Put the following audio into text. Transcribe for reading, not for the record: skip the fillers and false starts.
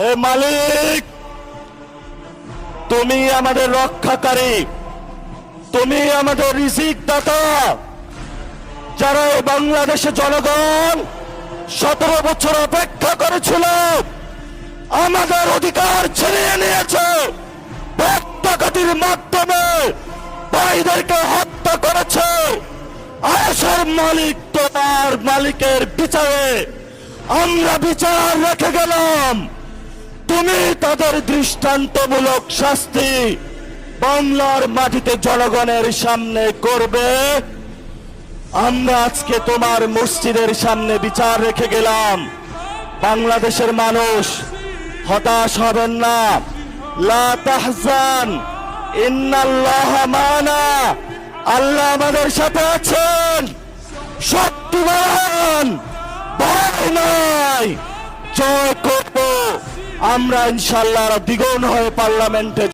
হে মালিক, তুমি আমাদের রক্ষাকারী, তুমি আমাদের রিজিক দাতা। যারা এই বাংলাদেশে জনগণ 17 বছর অপেক্ষা করেছিল, আমাদের অধিকার ছিনিয়ে নিয়েছে, রক্তঘাতির মাধ্যমে ভাইদেরকে হত্যা করেছে। আয়েশের মালিক তোমার মালিকের বিচারে আমরা বিচার রেখে গেলাম। তুমি তাদের দৃষ্টান্তমূলক শাস্তি বাংলার মাটিতে জনগণের সামনে করবে। আমরা আজকে তোমার মসজিদের সামনে বিচার রেখে গেলাম। বাংলাদেশের মানুষ হতাশ হবেন না। লা তাহজান, ইন্নাল্লাহা মানা। আল্লাহ আমাদের সাথে আছেন। শক্তিমান, ভয় নাই, জয় করব আমরা ইনশাআল্লাহ। দ্বিগুণ হয়ে পার্লামেন্টে